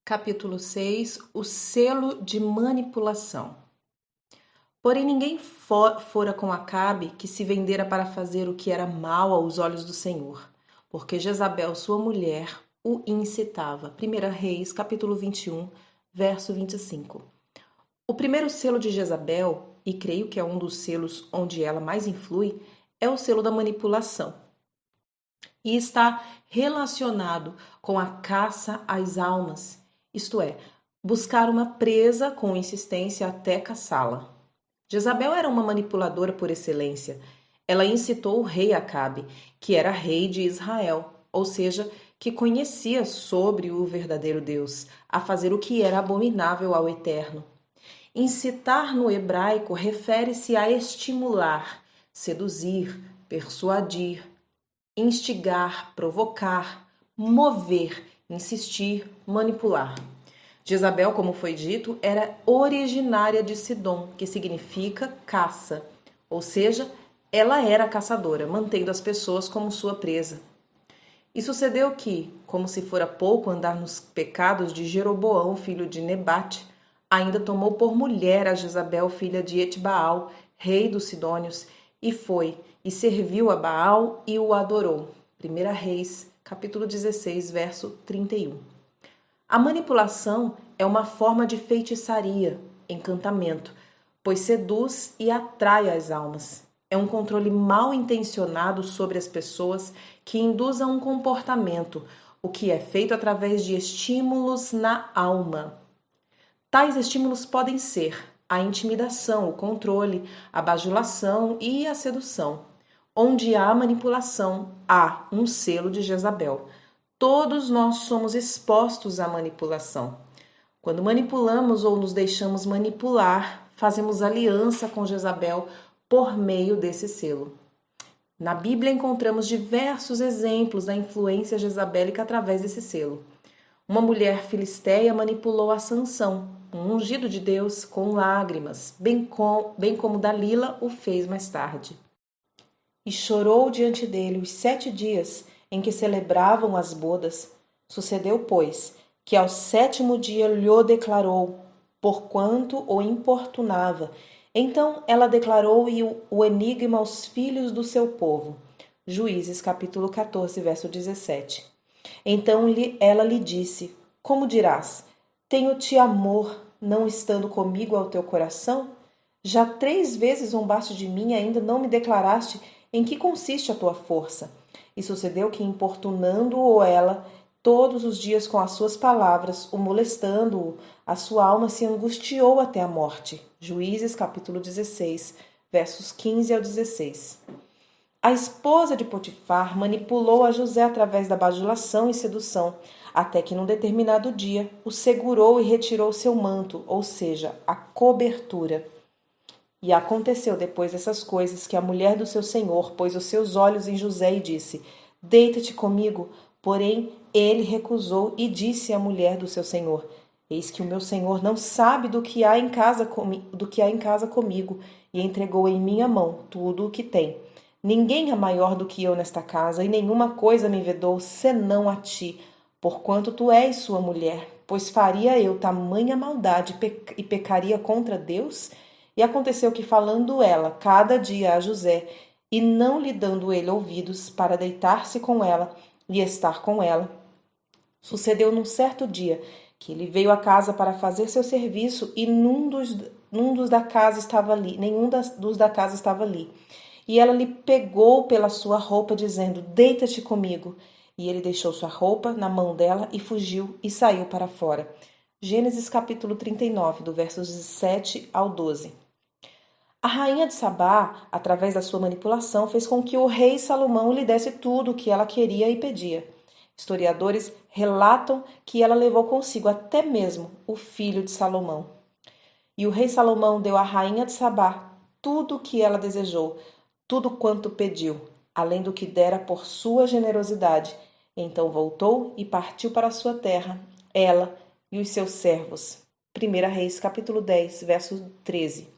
Capítulo 6. O selo de manipulação. Porém ninguém fora com Acabe, que se vendera para fazer o que era mal aos olhos do Senhor, porque Jezabel, sua mulher, o incitava. 1 Reis, capítulo 21, verso 25. O primeiro selo de Jezabel, e creio que é um dos selos onde ela mais influi, é o selo da manipulação. E está relacionado com a caça às almas, isto é, buscar uma presa com insistência até caçá-la. Jezabel era uma manipuladora por excelência. Ela incitou o rei Acabe, que era rei de Israel, ou seja, que conhecia sobre o verdadeiro Deus, a fazer o que era abominável ao Eterno. Incitar no hebraico refere-se a estimular, seduzir, persuadir, instigar, provocar, mover, insistir, manipular. Jezabel, como foi dito, era originária de Sidom, que significa caça, ou seja, ela era caçadora, mantendo as pessoas como sua presa. E sucedeu que, como se fora pouco andar nos pecados de Jeroboão, filho de Nebate, ainda tomou por mulher a Jezabel, filha de Etbaal, rei dos Sidônios, e foi, e serviu a Baal e o adorou. 1 Reis, capítulo 16, verso 31. A manipulação é uma forma de feitiçaria, encantamento, pois seduz e atrai as almas. É um controle mal intencionado sobre as pessoas que induz a um comportamento, o que é feito através de estímulos na alma. Tais estímulos podem ser a intimidação, o controle, a bajulação e a sedução. Onde há manipulação, há um selo de Jezabel. Todos nós somos expostos à manipulação. Quando manipulamos ou nos deixamos manipular, fazemos aliança com Jezabel por meio desse selo. Na Bíblia encontramos diversos exemplos da influência jezabélica através desse selo. Uma mulher filisteia manipulou a Sansão, um ungido de Deus, com lágrimas, bem como Dalila o fez mais tarde. E chorou diante dele os 7 dias em que celebravam as bodas. Sucedeu, pois, que ao 7º dia lhe declarou, porquanto o importunava. Então ela declarou o enigma aos filhos do seu povo. Juízes, capítulo 14, verso 17. Então ela lhe disse, como dirás, tenho-te amor, não estando comigo ao teu coração? Já 3 vezes zombaste de mim e ainda não me declaraste em que consiste a tua força. E sucedeu que, importunando-o ela todos os dias com as suas palavras, o molestando-o, a sua alma se angustiou até a morte. Juízes, capítulo 16, versos 15 ao 16. A esposa de Potifar manipulou a José através da bajulação e sedução, até que num determinado dia o segurou e retirou seu manto, ou seja, a cobertura. E aconteceu depois dessas coisas que a mulher do seu senhor pôs os seus olhos em José e disse, deita-te comigo. Porém, ele recusou e disse à mulher do seu senhor, eis que o meu senhor não sabe do que há em casa comigo, e entregou em minha mão tudo o que tem. Ninguém é maior do que eu nesta casa, e nenhuma coisa me vedou, senão a ti, porquanto tu és sua mulher. Pois faria eu tamanha maldade e pecaria contra Deus? E aconteceu que, falando ela cada dia a José, e não lhe dando ele ouvidos para deitar-se com ela e estar com ela, sucedeu num certo dia que ele veio à casa para fazer seu serviço e nenhum dos da casa estava ali. E ela lhe pegou pela sua roupa, dizendo, deita-te comigo. E ele deixou sua roupa na mão dela e fugiu e saiu para fora. Gênesis capítulo 39, do versos 17 ao 12. A rainha de Sabá, através da sua manipulação, fez com que o rei Salomão lhe desse tudo o que ela queria e pedia. Historiadores relatam que ela levou consigo até mesmo o filho de Salomão. E o rei Salomão deu à rainha de Sabá tudo o que ela desejou, tudo quanto pediu, além do que dera por sua generosidade. Então voltou e partiu para a sua terra, ela e os seus servos. 1 Reis, capítulo 10, verso 13.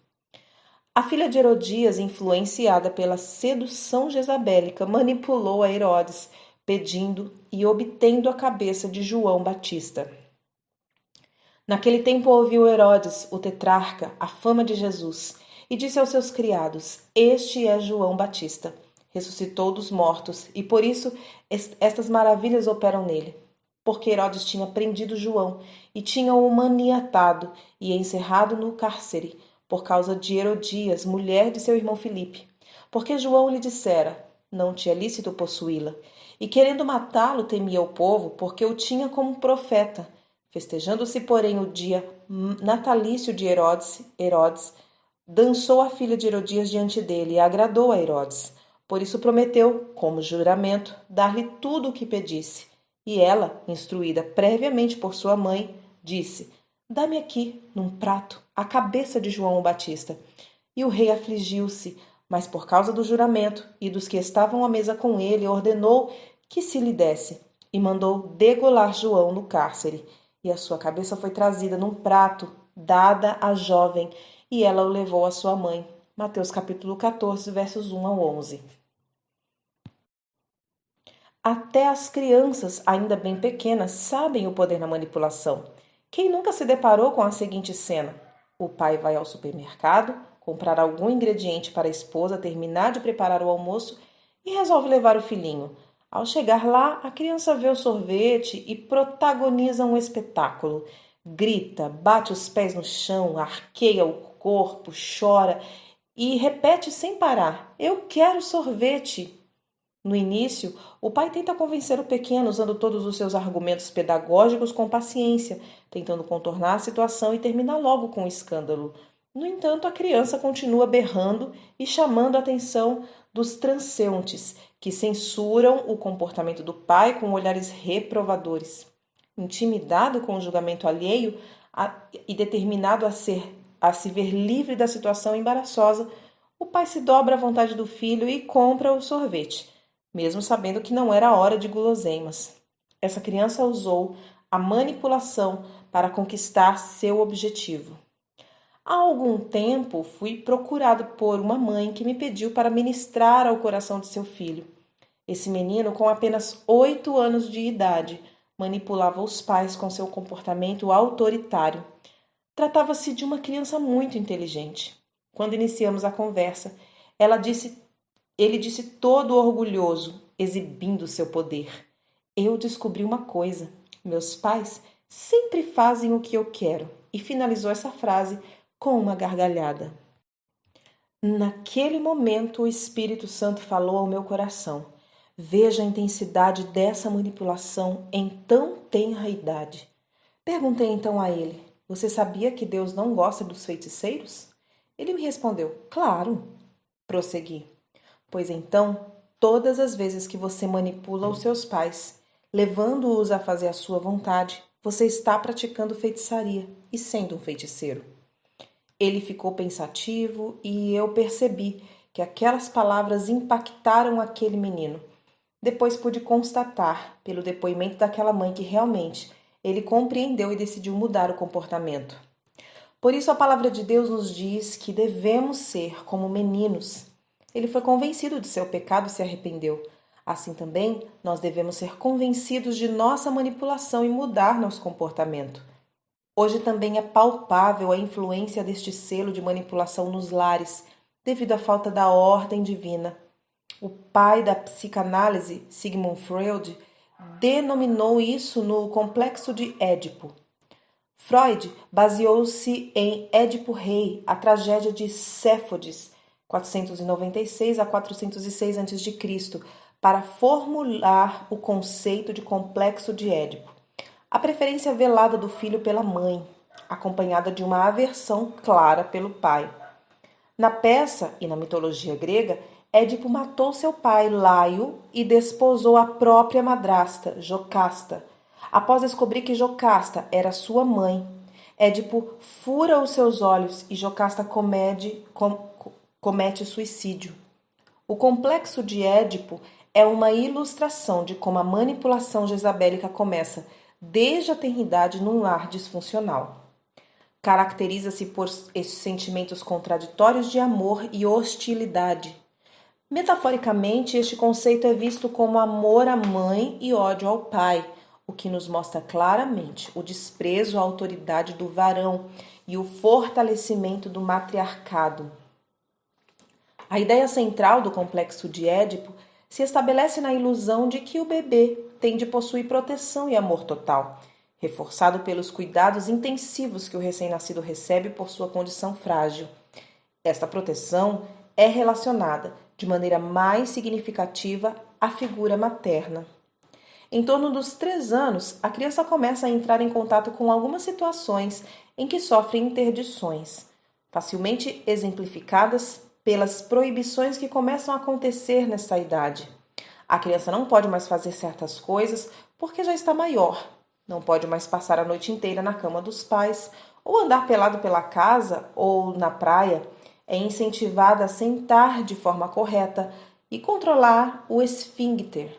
A filha de Herodias, influenciada pela sedução jezabélica, manipulou a Herodes, pedindo e obtendo a cabeça de João Batista. Naquele tempo ouviu Herodes, o tetrarca, a fama de Jesus, e disse aos seus criados: Este é João Batista. Ressuscitou dos mortos, e por isso estas maravilhas operam nele. Porque Herodes tinha prendido João e tinha-o maniatado e encerrado no cárcere, por causa de Herodias, mulher de seu irmão Filipe. Porque João lhe dissera: Não te é lícito possuí-la. E querendo matá-lo, temia o povo, porque o tinha como profeta. Festejando-se, porém, o dia natalício de Herodes dançou a filha de Herodias diante dele e agradou a Herodes. Por isso prometeu, como juramento, dar-lhe tudo o que pedisse. E ela, instruída previamente por sua mãe, disse: Dá-me aqui, num prato, a cabeça de João o Batista. E o rei afligiu-se, mas por causa do juramento e dos que estavam à mesa com ele, ordenou que se lhe desse, e mandou degolar João no cárcere. E a sua cabeça foi trazida num prato, dada à jovem, e ela o levou à sua mãe. Mateus capítulo 14, versos 1 ao 11. Até as crianças, ainda bem pequenas, sabem o poder na manipulação. Quem nunca se deparou com a seguinte cena? O pai vai ao supermercado, comprar algum ingrediente para a esposa terminar de preparar o almoço e resolve levar o filhinho. Ao chegar lá, a criança vê o sorvete e protagoniza um espetáculo. Grita, bate os pés no chão, arqueia o corpo, chora e repete sem parar: Eu quero sorvete! No início, o pai tenta convencer o pequeno usando todos os seus argumentos pedagógicos com paciência, tentando contornar a situação e terminar logo com o escândalo. No entanto, a criança continua berrando e chamando a atenção dos transeuntes, que censuram o comportamento do pai com olhares reprovadores. Intimidado com o julgamento alheio e determinado a se ver livre da situação embaraçosa, o pai se dobra à vontade do filho e compra o sorvete, mesmo sabendo que não era a hora de guloseimas. Essa criança usou a manipulação para conquistar seu objetivo. Há algum tempo fui procurado por uma mãe que me pediu para ministrar ao coração de seu filho. Esse menino, com apenas 8 anos de idade, manipulava os pais com seu comportamento autoritário. Tratava-se de uma criança muito inteligente. Quando iniciamos a conversa, ele disse todo orgulhoso, exibindo seu poder: Eu descobri uma coisa. Meus pais sempre fazem o que eu quero. E finalizou essa frase com uma gargalhada. Naquele momento, o Espírito Santo falou ao meu coração: Veja a intensidade dessa manipulação em tão tenra idade. Perguntei então a ele: Você sabia que Deus não gosta dos feiticeiros? Ele me respondeu: Claro. Prossegui: Pois então, todas as vezes que você manipula os seus pais, levando-os a fazer a sua vontade, você está praticando feitiçaria e sendo um feiticeiro. Ele ficou pensativo e eu percebi que aquelas palavras impactaram aquele menino. Depois pude constatar, pelo depoimento daquela mãe, que realmente ele compreendeu e decidiu mudar o comportamento. Por isso a palavra de Deus nos diz que devemos ser como meninos. Ele foi convencido de seu pecado e se arrependeu. Assim também, nós devemos ser convencidos de nossa manipulação e mudar nosso comportamento. Hoje também é palpável a influência deste selo de manipulação nos lares, devido à falta da ordem divina. O pai da psicanálise, Sigmund Freud, denominou isso no complexo de Édipo. Freud baseou-se em Édipo Rei, a tragédia de Céfodes, 496 a 406 a.C., para formular o conceito de complexo de Édipo. A preferência velada do filho pela mãe, acompanhada de uma aversão clara pelo pai. Na peça e na mitologia grega, Édipo matou seu pai, Laio, e desposou a própria madrasta, Jocasta. Após descobrir que Jocasta era sua mãe, Édipo fura os seus olhos e Jocasta comete suicídio. O complexo de Édipo é uma ilustração de como a manipulação jezabélica começa desde a tenridade num lar disfuncional. Caracteriza-se por esses sentimentos contraditórios de amor e hostilidade. Metaforicamente, este conceito é visto como amor à mãe e ódio ao pai, o que nos mostra claramente o desprezo à autoridade do varão e o fortalecimento do matriarcado. A ideia central do complexo de Édipo se estabelece na ilusão de que o bebê tem de possuir proteção e amor total, reforçado pelos cuidados intensivos que o recém-nascido recebe por sua condição frágil. Esta proteção é relacionada, de maneira mais significativa, à figura materna. Em torno dos 3 anos, a criança começa a entrar em contato com algumas situações em que sofre interdições, facilmente exemplificadas pelas proibições que começam a acontecer nessa idade. A criança não pode mais fazer certas coisas porque já está maior, não pode mais passar a noite inteira na cama dos pais, ou andar pelado pela casa ou na praia. É incentivada a sentar de forma correta e controlar o esfíncter.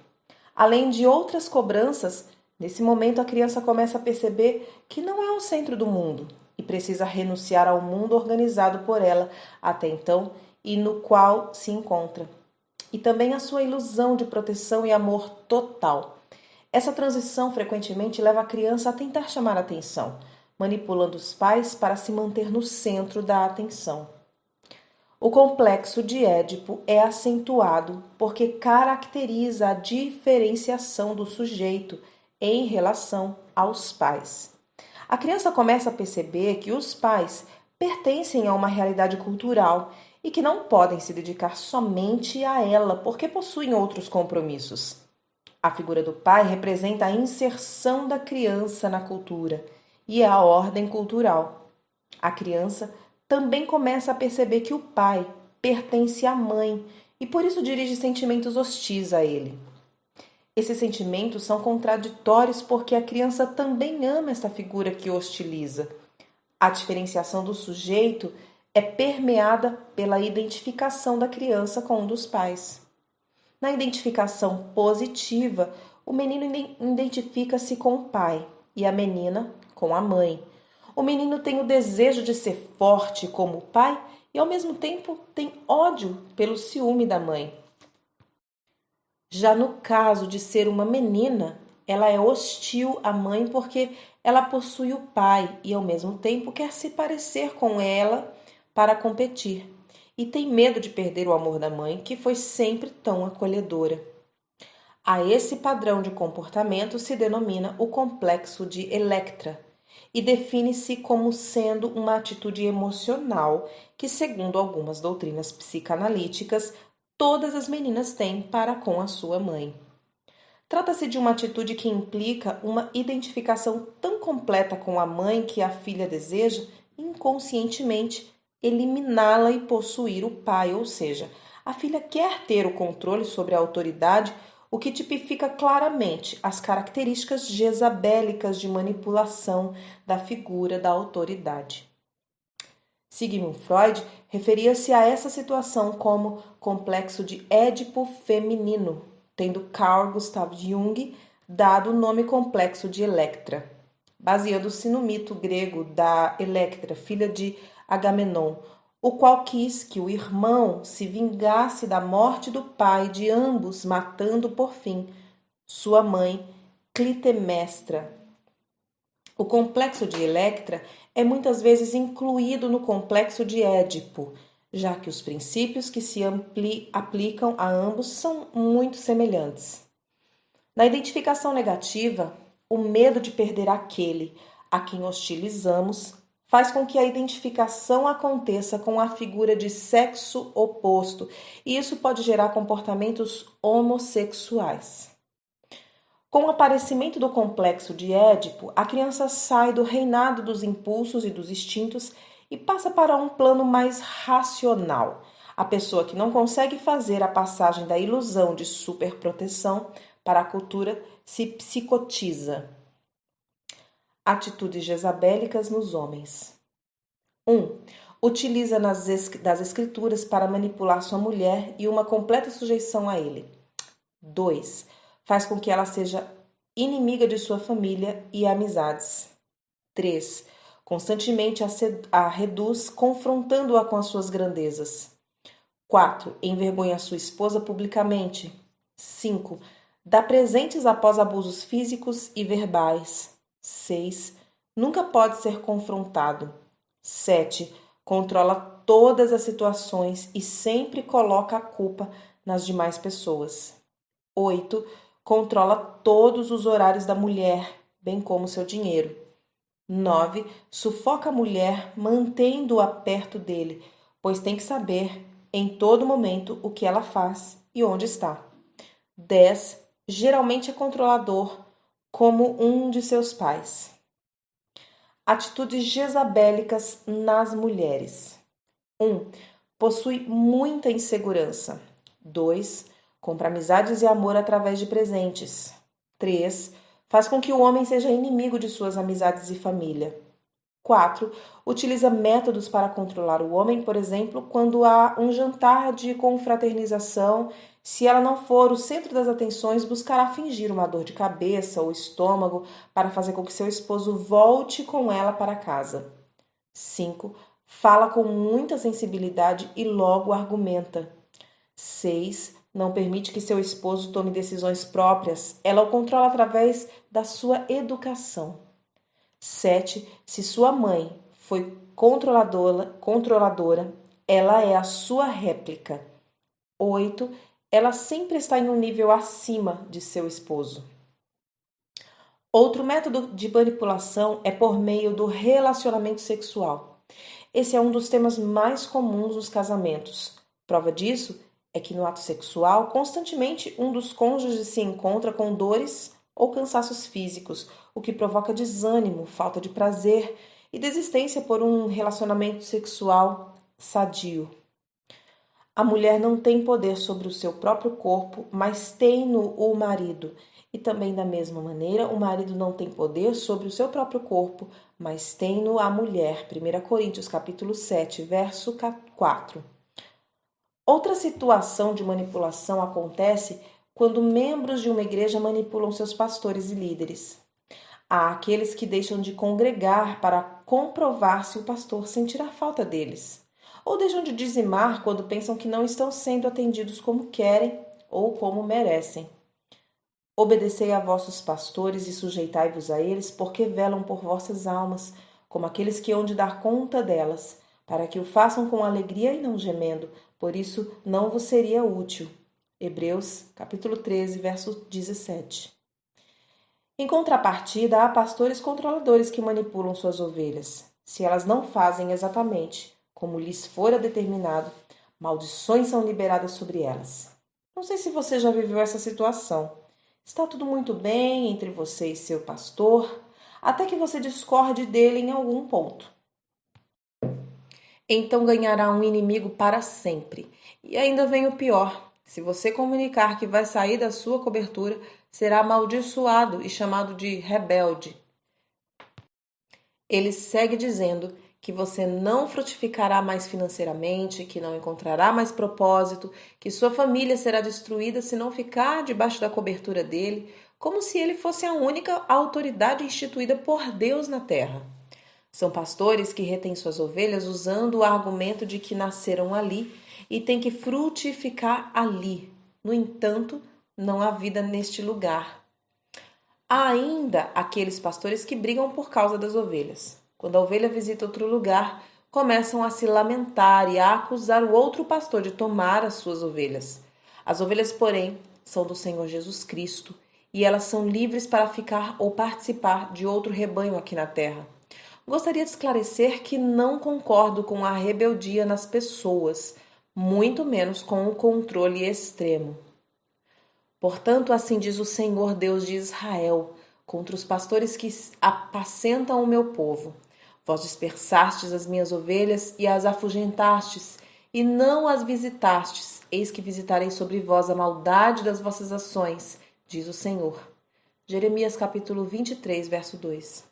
Além de outras cobranças, nesse momento a criança começa a perceber que não é o centro do mundo e precisa renunciar ao mundo organizado por ela até então e no qual se encontra. E também a sua ilusão de proteção e amor total. Essa transição frequentemente leva a criança a tentar chamar a atenção, manipulando os pais para se manter no centro da atenção. O complexo de Édipo é acentuado porque caracteriza a diferenciação do sujeito em relação aos pais. A criança começa a perceber que os pais pertencem a uma realidade cultural e que não podem se dedicar somente a ela porque possuem outros compromissos. A figura do pai representa a inserção da criança na cultura e a ordem cultural. A criança também começa a perceber que o pai pertence à mãe e por isso dirige sentimentos hostis a ele. Esses sentimentos são contraditórios porque a criança também ama essa figura que hostiliza. A diferenciação do sujeito é permeada pela identificação da criança com um dos pais. Na identificação positiva, o menino identifica-se com o pai e a menina com a mãe. O menino tem o desejo de ser forte como o pai e, ao mesmo tempo, tem ódio pelo ciúme da mãe. Já no caso de ser uma menina, ela é hostil à mãe porque ela possui o pai e, ao mesmo tempo, quer se parecer com ela para competir. E tem medo de perder o amor da mãe, que foi sempre tão acolhedora. A esse padrão de comportamento se denomina o complexo de Electra e define-se como sendo uma atitude emocional que, segundo algumas doutrinas psicanalíticas, todas as meninas têm para com a sua mãe. Trata-se de uma atitude que implica uma identificação tão completa com a mãe que a filha deseja, inconscientemente, eliminá-la e possuir o pai, ou seja, a filha quer ter o controle sobre a autoridade, o que tipifica claramente as características jezabélicas de manipulação da figura da autoridade. Sigmund Freud referia-se a essa situação como complexo de Édipo feminino, tendo Carl Gustav Jung dado o nome complexo de Electra, baseando-se no mito grego da Electra, filha de Agamenon, o qual quis que o irmão se vingasse da morte do pai de ambos, matando por fim sua mãe Clitemnestra. O complexo de Electra é muitas vezes incluído no complexo de Édipo, já que os princípios que se aplicam a ambos são muito semelhantes. Na identificação negativa, o medo de perder aquele a quem hostilizamos faz com que a identificação aconteça com a figura de sexo oposto, e isso pode gerar comportamentos homossexuais. Com o aparecimento do complexo de Édipo, a criança sai do reinado dos impulsos e dos instintos e passa para um plano mais racional. A pessoa que não consegue fazer a passagem da ilusão de superproteção para a cultura se psicotiza. Atitudes jezabélicas nos homens. 1. Utiliza das escrituras para manipular sua mulher e uma completa sujeição a ele. 2. Faz com que ela seja inimiga de sua família e amizades. 3. Constantemente a reduz, confrontando-a com as suas grandezas. 4. Envergonha sua esposa publicamente. 5. Dá presentes após abusos físicos e verbais. 6. Nunca pode ser confrontado. 7. Controla todas as situações e sempre coloca a culpa nas demais pessoas. 8. Controla todos os horários da mulher, bem como seu dinheiro. 9. Sufoca a mulher, mantendo-a perto dele, pois tem que saber em todo momento o que ela faz e onde está. 10. Geralmente é controlador, como um de seus pais. Atitudes jezabélicas nas mulheres. 1. Possui muita insegurança. 2. Compra amizades e amor através de presentes. 3. Faz com que o homem seja inimigo de suas amizades e família. 4. Utiliza métodos para controlar o homem, por exemplo, quando há um jantar de confraternização. Se ela não for o centro das atenções, buscará fingir uma dor de cabeça ou estômago para fazer com que seu esposo volte com ela para casa. 5. Fala com muita sensibilidade e logo argumenta. 6. Não permite que seu esposo tome decisões próprias. Ela o controla através da sua educação. 7. Se sua mãe foi controladora, ela é a sua réplica. 8. Ela sempre está em um nível acima de seu esposo. Outro método de manipulação é por meio do relacionamento sexual. Esse é um dos temas mais comuns nos casamentos. Prova disso é que no ato sexual, constantemente um dos cônjuges se encontra com dores ou cansaços físicos, o que provoca desânimo, falta de prazer e desistência por um relacionamento sexual sadio. A mulher não tem poder sobre o seu próprio corpo, mas tem-no o marido. E também da mesma maneira, o marido não tem poder sobre o seu próprio corpo, mas tem-no a mulher. 1 Coríntios capítulo 7, verso 4. Outra situação de manipulação acontece quando membros de uma igreja manipulam seus pastores e líderes. Há aqueles que deixam de congregar para comprovar se o pastor sentirá falta deles, ou deixam de dizimar quando pensam que não estão sendo atendidos como querem ou como merecem. Obedecei a vossos pastores e sujeitai-vos a eles, porque velam por vossas almas, como aqueles que hão de dar conta delas, para que o façam com alegria e não gemendo, por isso não vos seria útil. Hebreus, capítulo 13, verso 17. Em contrapartida, há pastores controladores que manipulam suas ovelhas. Se elas não fazem exatamente como lhes fora determinado, maldições são liberadas sobre elas. Não sei se você já viveu essa situação. Está tudo muito bem entre você e seu pastor, até que você discorde dele em algum ponto. Então ganhará um inimigo para sempre. E ainda vem o pior. Se você comunicar que vai sair da sua cobertura, será amaldiçoado e chamado de rebelde. Ele segue dizendo que você não frutificará mais financeiramente, que não encontrará mais propósito, que sua família será destruída se não ficar debaixo da cobertura dele, como se ele fosse a única autoridade instituída por Deus na terra. São pastores que retêm suas ovelhas usando o argumento de que nasceram ali e têm que frutificar ali. No entanto, não há vida neste lugar. Há ainda aqueles pastores que brigam por causa das ovelhas. Quando a ovelha visita outro lugar, começam a se lamentar e a acusar o outro pastor de tomar as suas ovelhas. As ovelhas, porém, são do Senhor Jesus Cristo e elas são livres para ficar ou participar de outro rebanho aqui na terra. Gostaria de esclarecer que não concordo com a rebeldia nas pessoas, muito menos com o controle extremo. Portanto, assim diz o Senhor Deus de Israel, contra os pastores que apacentam o meu povo. Vós dispersastes as minhas ovelhas e as afugentastes, e não as visitastes. Eis que visitarei sobre vós a maldade das vossas ações, diz o Senhor. Jeremias capítulo 23, verso 2.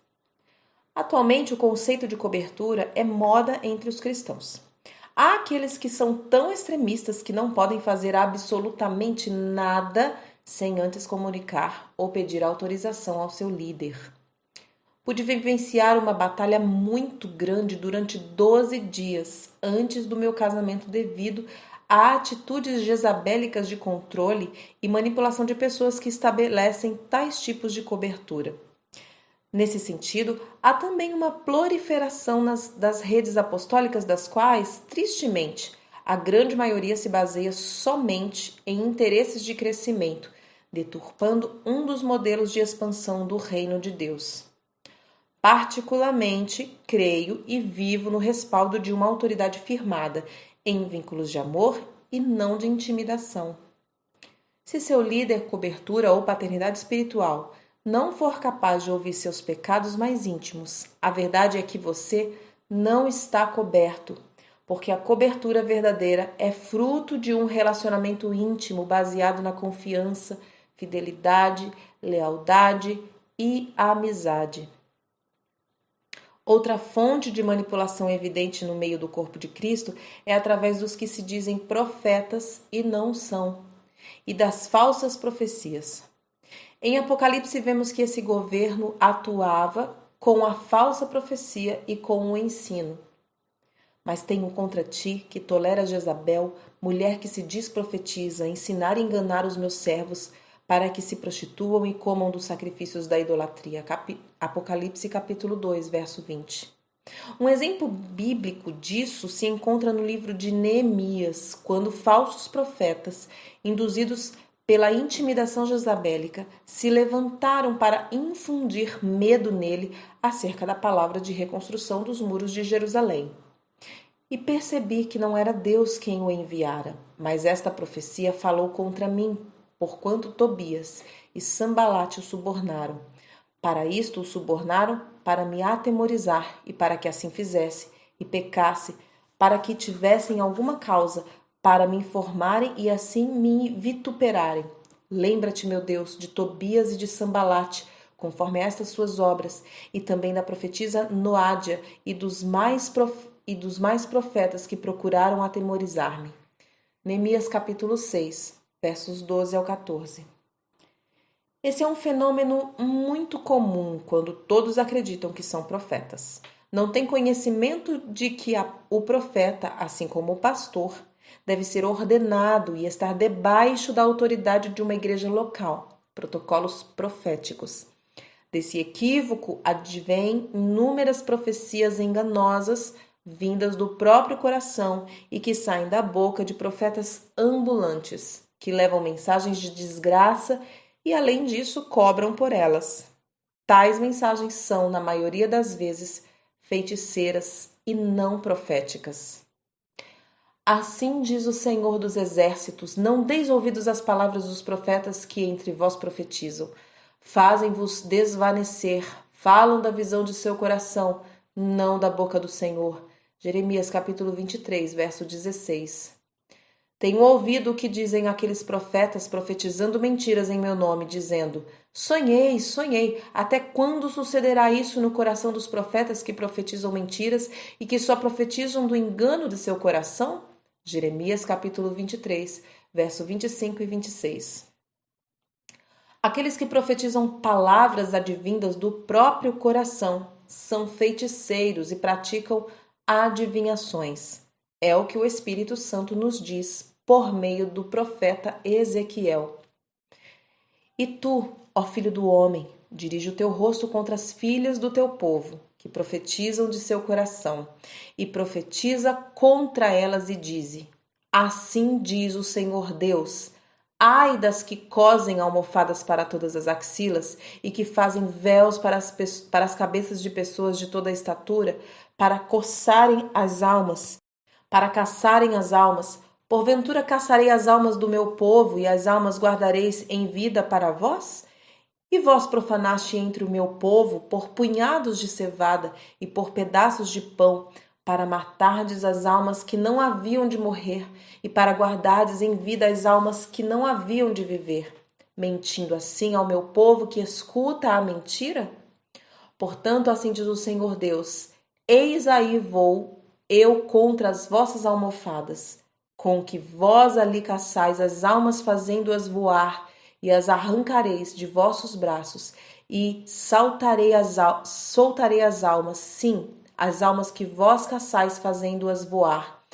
Atualmente, o conceito de cobertura é moda entre os cristãos. Há aqueles que são tão extremistas que não podem fazer absolutamente nada sem antes comunicar ou pedir autorização ao seu líder. Pude vivenciar uma batalha muito grande durante 12 dias antes do meu casamento devido a atitudes jezabélicas de controle e manipulação de pessoas que estabelecem tais tipos de cobertura. Nesse sentido, há também uma proliferação das redes apostólicas, das quais, tristemente, a grande maioria se baseia somente em interesses de crescimento, deturpando um dos modelos de expansão do reino de Deus. Particularmente, creio e vivo no respaldo de uma autoridade firmada em vínculos de amor e não de intimidação. Se seu líder, cobertura ou paternidade espiritual não for capaz de ouvir seus pecados mais íntimos, a verdade é que você não está coberto, porque a cobertura verdadeira é fruto de um relacionamento íntimo baseado na confiança, fidelidade, lealdade e amizade. Outra fonte de manipulação evidente no meio do corpo de Cristo é através dos que se dizem profetas e não são, e das falsas profecias. Em Apocalipse vemos que esse governo atuava com a falsa profecia e com o ensino. Mas tenho contra ti, que tolera Jezabel, mulher que se diz profetiza, ensinar e enganar os meus servos, para que se prostituam e comam dos sacrifícios da idolatria. Apocalipse capítulo 2, verso 20. Um exemplo bíblico disso se encontra no livro de Neemias, quando falsos profetas, induzidos pela intimidação jezabélica, se levantaram para infundir medo nele acerca da palavra de reconstrução dos muros de Jerusalém. E percebi que não era Deus quem o enviara, mas esta profecia falou contra mim, porquanto Tobias e Sambalate o subornaram. Para isto o subornaram, para me atemorizar, e para que assim fizesse, e pecasse, para que tivessem alguma causa, para me informarem e assim me vituperarem. Lembra-te, meu Deus, de Tobias e de Sambalate, conforme estas suas obras, e também da profetisa Noádia e dos mais profetas que procuraram atemorizar-me. Neemias capítulo 6, versos 12 ao 14. Esse é um fenômeno muito comum quando todos acreditam que são profetas. Não tem conhecimento de que o profeta, assim como o pastor, deve ser ordenado e estar debaixo da autoridade de uma igreja local, protocolos proféticos. Desse equívoco advêm inúmeras profecias enganosas vindas do próprio coração e que saem da boca de profetas ambulantes, que levam mensagens de desgraça e, além disso, cobram por elas. Tais mensagens são, na maioria das vezes, feiticeiras e não proféticas. Assim diz o Senhor dos Exércitos: não deis ouvidos às palavras dos profetas que entre vós profetizam. Fazem-vos desvanecer, falam da visão de seu coração, não da boca do Senhor. Jeremias capítulo 23, verso 16. Tenho ouvido o que dizem aqueles profetas profetizando mentiras em meu nome, dizendo: sonhei, sonhei. Até quando sucederá isso no coração dos profetas que profetizam mentiras e que só profetizam do engano de seu coração? Jeremias capítulo 23, verso 25 e 26. Aqueles que profetizam palavras advindas do próprio coração são feiticeiros e praticam adivinhações. É o que o Espírito Santo nos diz por meio do profeta Ezequiel. E tu, ó filho do homem, dirige o teu rosto contra as filhas do teu povo, que profetizam de seu coração, e profetiza contra elas e dize: assim diz o Senhor Deus: ai das que cosem almofadas para todas as axilas e que fazem véus para as cabeças de pessoas de toda a estatura, para coçarem as almas, para caçarem as almas. Porventura caçarei as almas do meu povo e as almas guardareis em vida para vós? E vós profanaste entre o meu povo por punhados de cevada e por pedaços de pão, para matardes as almas que não haviam de morrer e para guardardes em vida as almas que não haviam de viver, mentindo assim ao meu povo que escuta a mentira? Portanto, assim diz o Senhor Deus: eis aí vou eu contra as vossas almofadas, com que vós ali caçais as almas, fazendo-as voar, e as arrancareis de vossos braços, e soltarei as almas, sim, as almas que vós caçais, fazendo-as voar,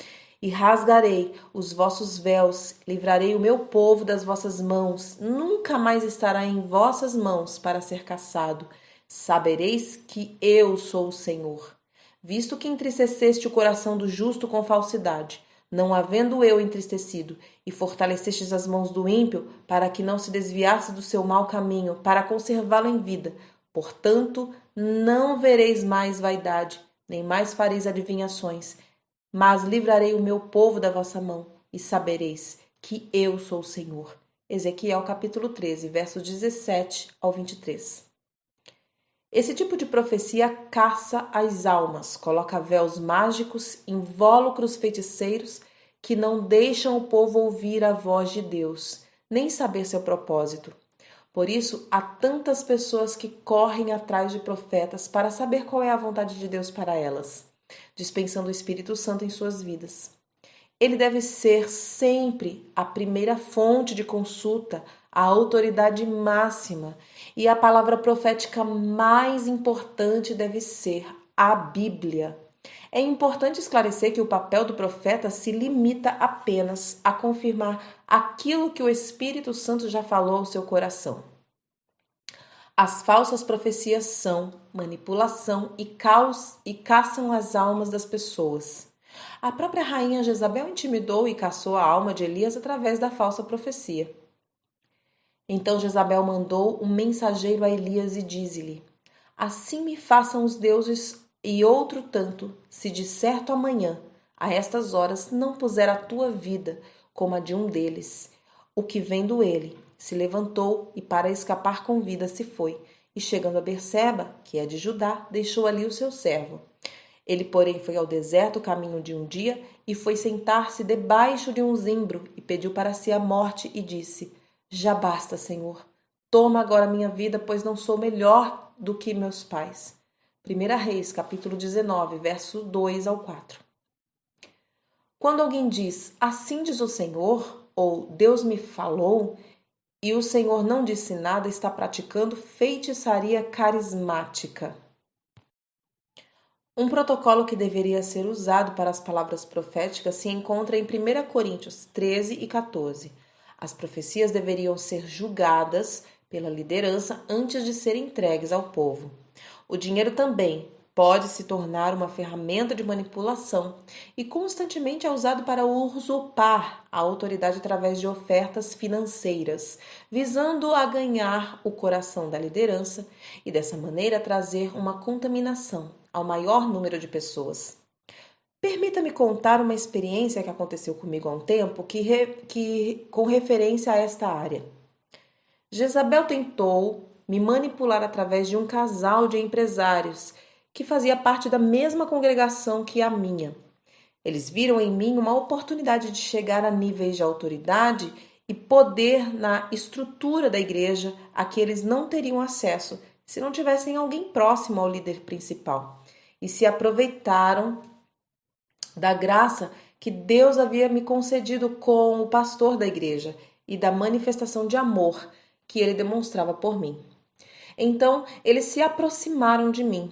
E rasgarei os vossos véus, livrarei o meu povo das vossas mãos, nunca mais estará em vossas mãos para ser caçado. Sabereis que eu sou o Senhor. Visto que entristeceste o coração do justo com falsidade, não havendo eu entristecido, e fortalecestes as mãos do ímpio, para que não se desviasse do seu mau caminho, para conservá-lo em vida. Portanto, não vereis mais vaidade, nem mais fareis adivinhações, mas livrarei o meu povo da vossa mão, e sabereis que eu sou o Senhor. Ezequiel capítulo 13, versos 17 ao 23. Esse tipo de profecia caça as almas, coloca véus mágicos, invólucros feiticeiros que não deixam o povo ouvir a voz de Deus, nem saber seu propósito. Por isso, há tantas pessoas que correm atrás de profetas para saber qual é a vontade de Deus para elas, dispensando o Espírito Santo em suas vidas. Ele deve ser sempre a primeira fonte de consulta, a autoridade máxima, e a palavra profética mais importante deve ser a Bíblia. É importante esclarecer que o papel do profeta se limita apenas a confirmar aquilo que o Espírito Santo já falou ao seu coração. As falsas profecias são manipulação e caçam as almas das pessoas. A própria rainha Jezabel intimidou e caçou a alma de Elias através da falsa profecia. Então Jezabel mandou um mensageiro a Elias e diz-lhe: Assim me façam os deuses e outro tanto, se de certo amanhã, a estas horas, não puser a tua vida como a de um deles. O que vendo ele, se levantou e para escapar com vida se foi, e chegando a Berseba, que é de Judá, deixou ali o seu servo. Ele, porém, foi ao deserto caminho de um dia e foi sentar-se debaixo de um zimbro e pediu para si a morte e disse: Já basta, Senhor. Toma agora minha vida, pois não sou melhor do que meus pais. 1 Reis, capítulo 19, verso 2 ao 4. Quando alguém diz, assim diz o Senhor, ou Deus me falou, e o Senhor não disse nada, está praticando feitiçaria carismática. Um protocolo que deveria ser usado para as palavras proféticas se encontra em 1 Coríntios 13 e 14. As profecias deveriam ser julgadas pela liderança antes de serem entregues ao povo. O dinheiro também pode se tornar uma ferramenta de manipulação e constantemente é usado para usurpar a autoridade através de ofertas financeiras, visando a ganhar o coração da liderança e dessa maneira trazer uma contaminação ao maior número de pessoas. Permita-me contar uma experiência que aconteceu comigo há um tempo com referência a esta área. Jezabel tentou me manipular através de um casal de empresários que fazia parte da mesma congregação que a minha. Eles viram em mim uma oportunidade de chegar a níveis de autoridade e poder na estrutura da igreja a que eles não teriam acesso se não tivessem alguém próximo ao líder principal. E se aproveitaram da graça que Deus havia me concedido com o pastor da igreja e da manifestação de amor que ele demonstrava por mim. Então, eles se aproximaram de mim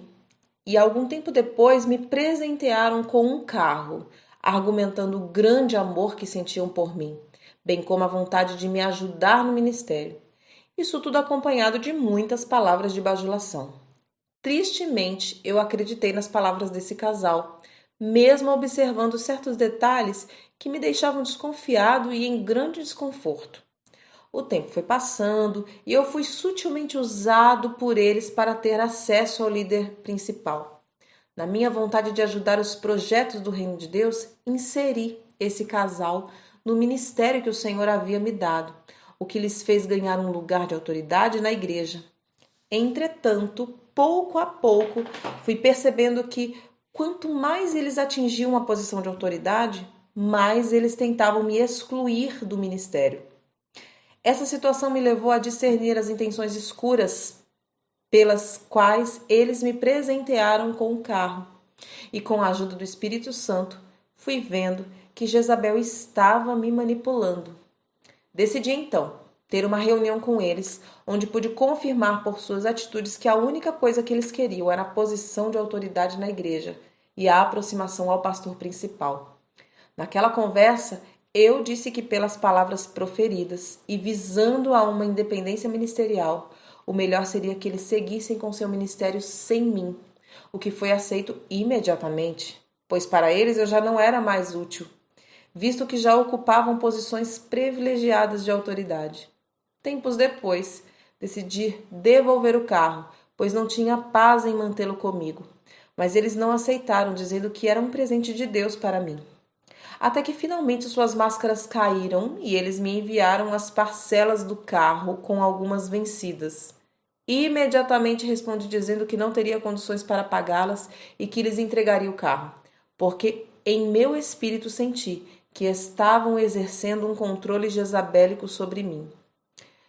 e algum tempo depois me presentearam com um carro, argumentando o grande amor que sentiam por mim, bem como a vontade de me ajudar no ministério. Isso tudo acompanhado de muitas palavras de bajulação. Tristemente, eu acreditei nas palavras desse casal, mesmo observando certos detalhes que me deixavam desconfiado e em grande desconforto. O tempo foi passando e eu fui sutilmente usado por eles para ter acesso ao líder principal. Na minha vontade de ajudar os projetos do Reino de Deus, inseri esse casal no ministério que o Senhor havia me dado, o que lhes fez ganhar um lugar de autoridade na igreja. Entretanto, pouco a pouco, fui percebendo que quanto mais eles atingiam uma posição de autoridade, mais eles tentavam me excluir do ministério. Essa situação me levou a discernir as intenções escuras pelas quais eles me presentearam com o carro. E com a ajuda do Espírito Santo, fui vendo que Jezabel estava me manipulando. Decidi então ter uma reunião com eles, onde pude confirmar por suas atitudes que a única coisa que eles queriam era a posição de autoridade na igreja e a aproximação ao pastor principal. Naquela conversa, eu disse que pelas palavras proferidas e visando a uma independência ministerial, o melhor seria que eles seguissem com seu ministério sem mim, o que foi aceito imediatamente, pois para eles eu já não era mais útil, visto que já ocupavam posições privilegiadas de autoridade. Tempos depois, decidi devolver o carro, pois não tinha paz em mantê-lo comigo. Mas eles não aceitaram, dizendo que era um presente de Deus para mim. Até que finalmente suas máscaras caíram e eles me enviaram as parcelas do carro com algumas vencidas. Imediatamente respondi dizendo que não teria condições para pagá-las e que lhes entregaria o carro, porque em meu espírito senti que estavam exercendo um controle jezabélico sobre mim.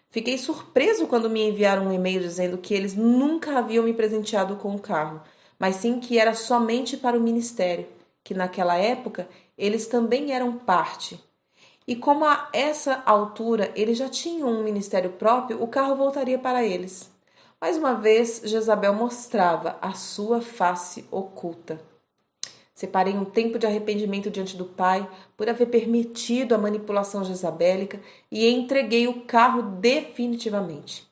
Fiquei surpreso quando me enviaram um e-mail dizendo que eles nunca haviam me presenteado com o carro, mas sim que era somente para o ministério, que naquela época eles também eram parte. E como a essa altura eles já tinham um ministério próprio, o carro voltaria para eles. Mais uma vez, Jezabel mostrava a sua face oculta. Separei um tempo de arrependimento diante do Pai por haver permitido a manipulação jezabélica e entreguei o carro definitivamente.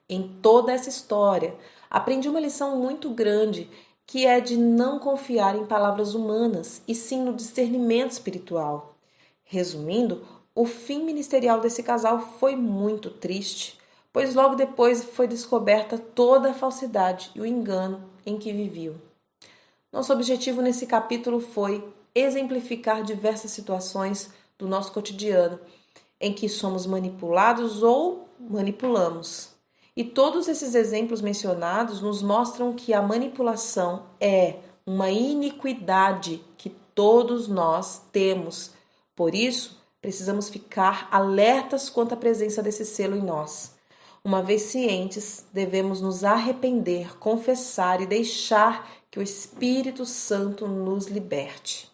Em toda essa história, aprendi uma lição muito grande, que é de não confiar em palavras humanas e sim no discernimento espiritual. Resumindo, o fim ministerial desse casal foi muito triste, pois logo depois foi descoberta toda a falsidade e o engano em que viviam. Nosso objetivo nesse capítulo foi exemplificar diversas situações do nosso cotidiano em que somos manipulados ou manipulamos. E todos esses exemplos mencionados nos mostram que a manipulação é uma iniquidade que todos nós temos. Por isso, precisamos ficar alertas quanto à presença desse selo em nós. Uma vez cientes, devemos nos arrepender, confessar e deixar que o Espírito Santo nos liberte.